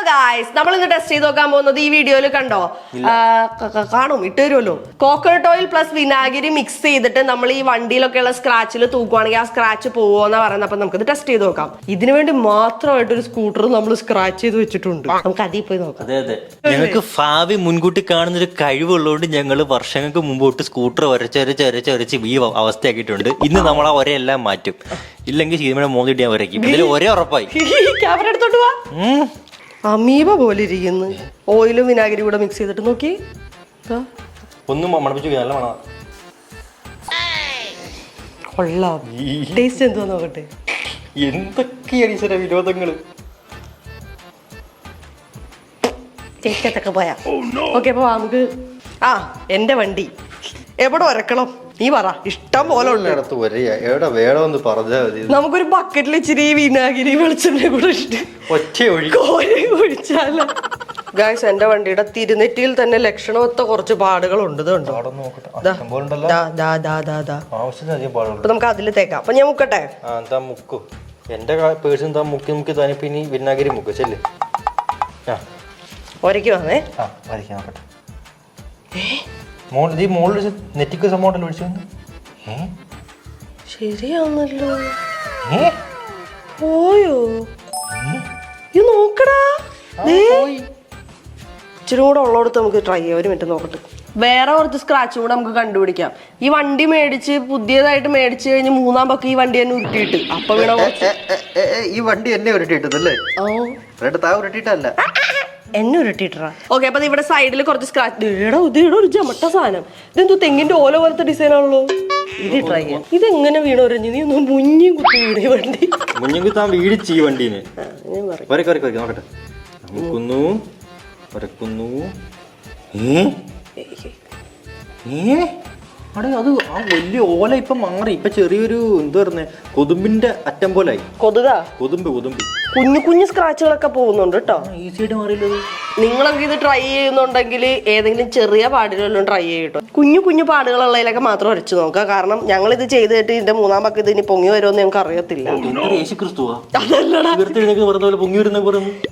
Guys, നമ്മൾ ഇന്ന് test ചെയ്ത് നോക്കാൻ പോകുന്നത് ഈ വീഡിയോയിൽ കണ്ടോ? കാണും, ഇട്ട് തരുമല്ലോ. കോക്കനട്ട് ഓയിൽ പ്ലസ് വിനാഗിരി മിക്സ് ചെയ്തിട്ട് നമ്മൾ ഈ വണ്ടിയിലൊക്കെയുള്ള സ്ക്രാച്ചിൽ തൂക്കുവാണെങ്കിൽ ആ സ്ക്രാച്ച് പോവോന്നാ പറയുന്നത്. അപ്പൊ നമുക്കിത് ടെസ്റ്റ് ചെയ്ത് നോക്കാം. ഇതിനു വേണ്ടി മാത്രമായിട്ട് ഒരു സ്കൂട്ടർ നമ്മൾ സ്ക്രാച്ച് ചെയ്ത് വെച്ചിട്ടുണ്ട്. നമുക്ക് അതിൽ പോയി നോക്കാം. അതെ അതെ, ഞങ്ങൾക്ക് ഭാവി മുൻകൂട്ടി കാണുന്ന ഒരു കഴിവുള്ളതുകൊണ്ട് ഞങ്ങൾ വർഷങ്ങൾക്ക് മുമ്പോട്ട് സ്കൂട്ടർ വരച്ച് ഈ അവസ്ഥയാക്കിയിട്ടുണ്ട്. ഇന്ന് നമ്മൾ ആ ഒരെല്ലാം മാറ്റും. ഇല്ലെങ്കിൽ സീമയുടെ മോദിട്ട് ഞാൻ വരയ്ക്കും. ഇതിൽ ഒരേ ഉറപ്പായി. ക്യാമറ എടുത്തോട്ട് വാ. അമീബ പോലെ ഇരിക്കുന്നു. ഓയിലും വിനാഗിരി കൂടെ മിക്സ് ചെയ്തിട്ട് നോക്കി. ഒന്നും മണപ്പിച്ചു നല്ല മണം. കൊള്ളാം. ടേസ്റ്റ് എന്തുവാ നോക്കട്ടെ. എന്തൊക്കെയാണ് ഈശ്വര വിരോധങ്ങള്. ചേക്കത്തൊക്കെ പോയാ ഓക്കെ. അപ്പൊ നമുക്ക് എന്റെ വണ്ടി എവിടെ വരക്കണം നീ പറ. ഇഷ്ടം പോലെ നമുക്കൊരു ബക്കറ്റിൽ ഇച്ചിരി വിനാഗിരി വെളിച്ചെണ്ണ കൂടെ ഒഴിച്ചാലോ? ഗായ്സ്, എന്റെ വണ്ടിയുടെ തിരുനെറ്റിയിൽ തന്നെ ലക്ഷണമൊത്ത കുറച്ച് പാടുകളുണ്ട്. നമുക്ക് അതിൽ തേക്കാം. അപ്പൊ ഞാൻ മുക്കട്ടെ. മുക്കു എന്റെ പേഴ്സ് എന്താ മുക്കി മുക്കി തനിപ്പ്. ഇനി വിനാഗിരി മുക്ക് ചെല്ല്. ഒരയ്ക്ക് വന്നേ. മോളിൽ നെറ്റിക്ക് സംഭവം ഒഴിച്ചു. ശരിയാണല്ലോ. പോയോ? ഇത് നോക്കടാ. ഇച്ചിരി കൂടെ ഉള്ളടത്ത് നമുക്ക് ട്രൈ ചെയ്യാം. ഒരു മിനിറ്റ് നോക്കട്ടെ. വേറെ കുറച്ച് സ്ക്രാച്ചും കൂടെ നമുക്ക് കണ്ടുപിടിക്കാം. ഈ വണ്ടി പുതിയതായിട്ട് മേടിച്ച് കഴിഞ്ഞ് മൂന്നാം പക്കം ഈ വണ്ടി തന്നെ ഉരുട്ടിയിട്ട് അപ്പൊ ഈ വണ്ടി എന്നെ ഉരുട്ടിയിട്ടല്ലേ? ഉരുട്ടിയിട്ടല്ല, എന്നെ ഉരുട്ടിട്ടാ. ഓക്കെ, അപ്പൊ ഇവിടെ സൈഡിൽ കുറച്ച് സ്ക്രാച്ച്. ഒരു ജമട്ട സാധനം. ഇതെന്തോ തെങ്ങിന്റെ ഓല പോലത്തെ ഡിസൈൻ ആണല്ലോ. ഇത് ട്രൈ ചെയ്യാം. ഇതെങ്ങനെ വീണോരഞ്ഞു? നീ ഒന്നും മുഞ്ഞും കുത്തി വീണ വണ്ടി. മുഞ്ഞും കുത്താൻ വീടിച്ച് ഈ വണ്ടീനെ. നോക്കട്ടെ. വരക്കുന്നു. അത് ആ വലിയ ഓല ഇപ്പൊ മാറി. ഇപ്പൊ ചെറിയൊരു എന്താ പറഞ്ഞ കൊതുമ്പിന്റെ അറ്റം പോലായി. കൊതുമ്പ് കുഞ്ഞു കുഞ്ഞു സ്ക്രാച്ചുകളൊക്കെ പോകുന്നുണ്ട് കേട്ടോ. ഈസിയായിട്ട് മാറിയില്ലത്. നിങ്ങളൊക്കെ ഇത് ട്രൈ ചെയ്യുന്നുണ്ടെങ്കിൽ ഏതെങ്കിലും ചെറിയ പാടുകളെല്ലാം ട്രൈ ചെയ്യട്ടോ. കുഞ്ഞു കുഞ്ഞു പാടുകളുള്ളതിലൊക്കെ മാത്രം വരച്ചു നോക്കുക. കാരണം ഞങ്ങൾ ഇത് ചെയ്തിട്ട് ഇതിന്റെ മൂന്നാം പക്കം ഇത് ഇനി പൊങ്ങി വരുമെന്ന് ഞങ്ങൾക്ക് അറിയത്തില്ല.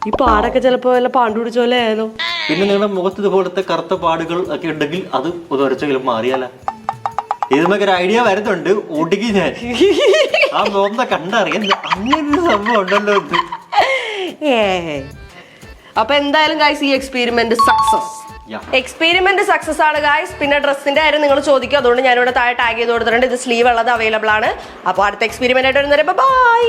ഈ പാടൊക്കെ ചിലപ്പോ വല്ല പാണ്ടു പിടിച്ച പോലെ ആയാലോ. പിന്നെ നിങ്ങളുടെ മുഖത്ത് ഇതുപോലത്തെ കറുത്ത പാടുകൾ ഒക്കെ ഉണ്ടെങ്കിൽ അത് വരച്ചെങ്കിലും മാറിയാല. ഇതിനൊക്കെ ഒരു ഐഡിയ വരുന്നുണ്ട്. ഓടിക്ക് ഞാൻ ആ നോമ്പ കണ്ടറിയാം. അങ്ങനെ സംഭവം ഉണ്ടല്ലോ. അപ്പൊ എന്തായാലും ഗായ്സ്, ഈ എക്സ്പെരിമെന്റ് സക്സസ് ആണ് ഗായ്സ്. പിന്നെ ഡ്രസ്സിന്റെ കാര്യം നിങ്ങൾ ചോദിക്കും. അതുകൊണ്ട് ഞാനിവിടെ താഴെ ടാഗ് ചെയ്ത് കൊടുത്തിട്ടുണ്ട്. ഇത് സ്ലീവ് ഉള്ളത് അവൈലബിൾ ആണ്. അപ്പൊ അടുത്ത എക്സ്പെരിമെന്റ് ആയിട്ട് വരുന്നവരെ ബൈ.